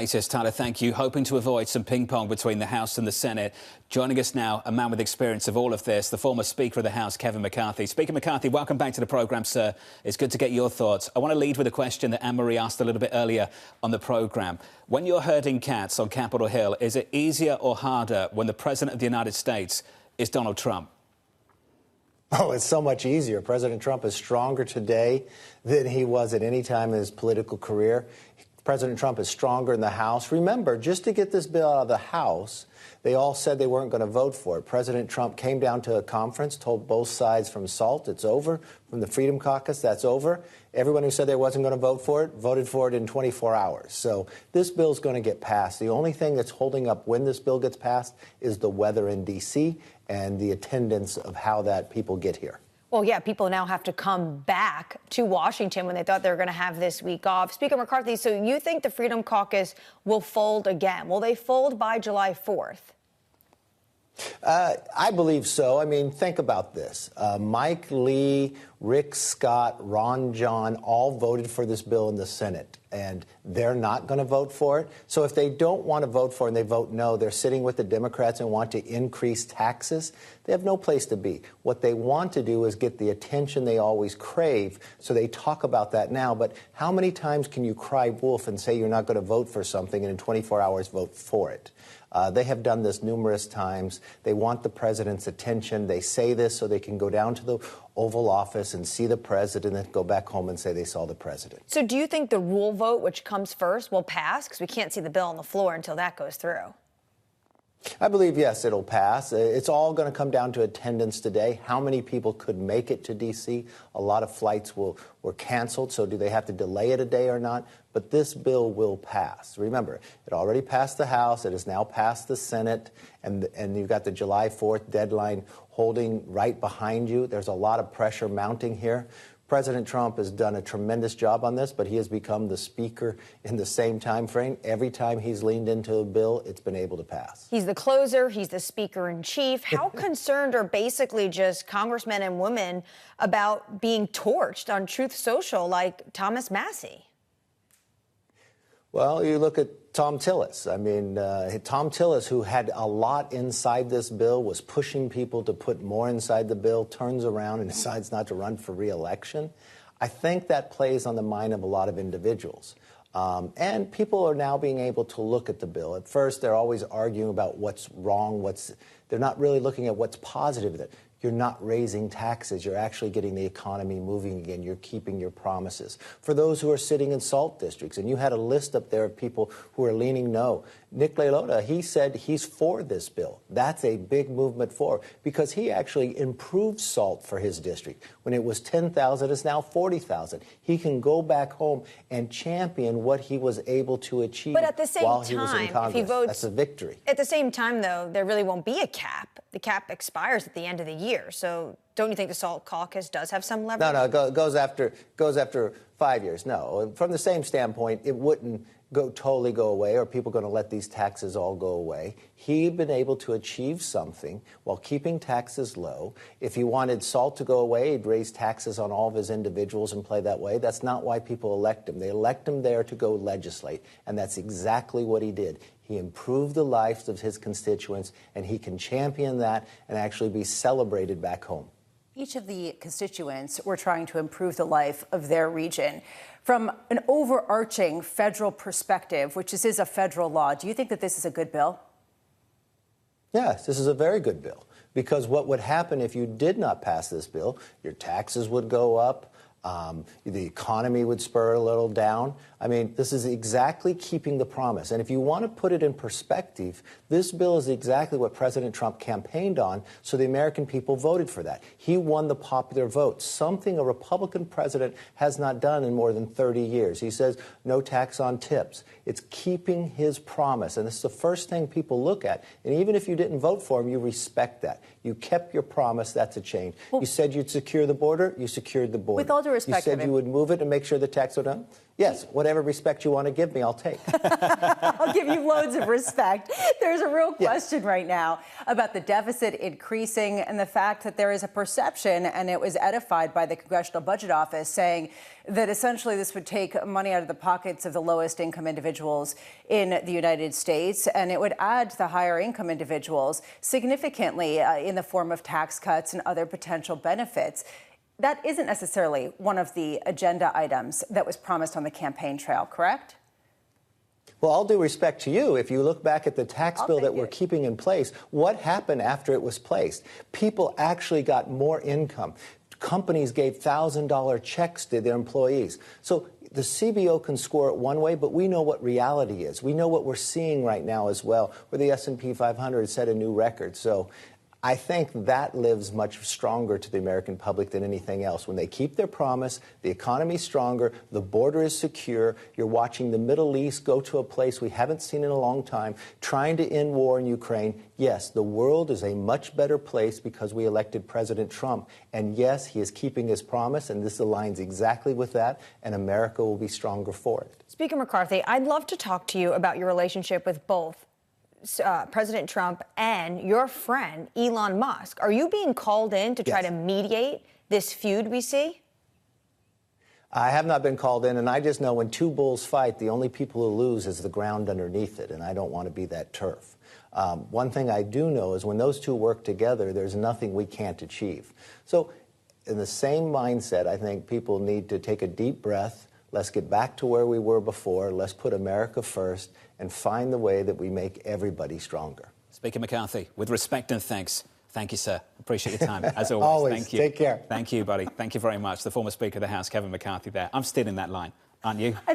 Says Tyler, thank you. Hoping to avoid some ping pong between the House and the Senate. Joining us now, a man with experience of all of this, the former Speaker of the House, Kevin McCarthy. Speaker McCarthy, welcome back to the programme, sir. It's good to get your thoughts. I want to lead with a question that Anne-Marie asked a little bit earlier on the programme. When you're herding cats on Capitol Hill, is it easier or harder when the President of the United States is Donald Trump? Oh, it's so much easier. President Trump is stronger today than he was at any time in his political career. President Trump is stronger in the House. Remember, just to get this bill out of the House, they all said they weren't going to vote for it. President Trump came down to a conference, told both sides from SALT, it's over. From the Freedom Caucus, that's over. Everyone who said they wasn't going to vote for it, voted for it in 24 hours. So this bill's going to get passed. The only thing that's holding up when this bill gets passed is the weather in D.C. and the attendance of how that people get here. Well, yeah, people now have to come back to Washington when they thought they were going to have this week off. Speaker McCarthy, so you think the Freedom Caucus will fold again? Will they fold by July 4th? I believe so. I mean, think about this. Mike Lee, Rick Scott, Ron John all voted for this bill in the Senate, and they're not going to vote for it. So if they don't want to vote for it and they vote no, they're sitting with the Democrats and want to increase taxes. They have no place to be. What they want to do is get the attention they always crave, so they talk about that now. But how many times can you cry wolf and say you're not going to vote for something and in 24 hours vote for it? They have done this numerous times. They want the president's attention. They say this so they can go down to the Oval Office and see the president and go back home and say they saw the president. So do you think the rule vote, which comes first, will pass? Because we can't see the bill on the floor until that goes through. I believe, yes, it'll pass. It's all going to come down to attendance today. How many people could make it to D.C.? A lot of flights were canceled, so do they have to delay it a day or not? But this bill will pass. Remember, it already passed the House. It has now passed the Senate, and you've got the July 4th deadline holding right behind you. There's a lot of pressure mounting here. President Trump has done a tremendous job on this, but he has become the speaker in the same time frame. Every time he's leaned into a bill, it's been able to pass. He's the closer. He's the speaker in chief. How concerned are basically just congressmen and women about being torched on Truth Social like Thomas Massie? Well, you look at Tom Tillis. I mean, Tom Tillis, who had a lot inside this bill, was pushing people to put more inside the bill, turns around and decides not to run for re-election. I think that plays on the mind of a lot of individuals. And people are now being able to look at the bill. At first, they're always arguing about what's wrong, they're not really looking at what's positive in it. You're not raising taxes. You're actually getting the economy moving again. You're keeping your promises. For those who are sitting in SALT districts, and you had a list up there of people who are leaning no. Nick Lelota, he said he's for this bill. That's a big movement for, because he actually improved SALT for his district. When it was 10,000, it's now 40,000. He can go back home and champion what he was able to achieve but at the same while time, he was in Congress. If he votes, that's a victory. At the same time, though, there really won't be a cap. The cap expires at the end of the year. So don't you think the SALT caucus does have some leverage? No, it goes after 5 years. No, from the same standpoint, it wouldn't totally go away, or people going to let these taxes all go away. He'd been able to achieve something while keeping taxes low. If he wanted SALT to go away, he'd raise taxes on all of his individuals and play that way. That's not why people elect him. They elect him there to go legislate, and that's exactly what he did. He improved the lives of his constituents, and he can champion that and actually be celebrated back home. Each of the constituents were trying to improve the life of their region. From an overarching federal perspective, which this is a federal law, do you think that this is a good bill? Yes, this is a very good bill, because what would happen if you did not pass this bill, your taxes would go up. The economy would spur a little down. I mean, this is exactly keeping the promise. And if you want to put it in perspective, this bill is exactly what President Trump campaigned on, so the American people voted for that. He won the popular vote, something a Republican president has not done in more than 30 years. He says no tax on tips. It's keeping his promise, and this is the first thing people look at. And even if you didn't vote for him, you respect that. You kept your promise. That's a change. Well, you said you'd secure the border. You secured the border. With all due respect, you said you would move it and make sure the tax went down. Yes, whatever respect you want to give me, I'll take. I'll give you loads of respect. There's a real question right now about the deficit increasing and the fact that there is a perception, and it was edified by the Congressional Budget Office, saying that essentially this would take money out of the pockets of the lowest income individuals in the United States, and it would add to the higher income individuals significantly in the form of tax cuts and other potential benefits. That isn't necessarily one of the agenda items that was promised on the campaign trail, correct? Well, all due respect to you, if you look back at the tax bill that we're keeping in place, what happened after it was placed? People actually got more income. Companies gave $1,000 checks to their employees. So the CBO can score it one way, but we know what reality is. We know what we're seeing right now as well, where the S&P 500 set a new record. So I think that lives much stronger to the American public than anything else. When they keep their promise, the economy's stronger, the border is secure, you're watching the Middle East go to a place we haven't seen in a long time, trying to end war in Ukraine. Yes, the world is a much better place because we elected President Trump. And yes, he is keeping his promise, and this aligns exactly with that, and America will be stronger for it. Speaker McCarthy, I'd love to talk to you about your relationship with both President Trump and your friend, Elon Musk. Are you being called in to try to mediate this feud we see? I have not been called in, and I just know when two bulls fight, the only people who lose is the ground underneath it, and I don't want to be that turf. One thing I do know is when those two work together, there's nothing we can't achieve. So in the same mindset, I think people need to take a deep breath. Let's get back to where we were before. Let's put America first and find the way that we make everybody stronger. Speaker McCarthy, with respect and thanks. Thank you, sir. Appreciate your time, as always. Always. Thank you. Take care. Thank you, buddy. Thank you very much. The former Speaker of the House, Kevin McCarthy there. I'm still in that line, aren't you?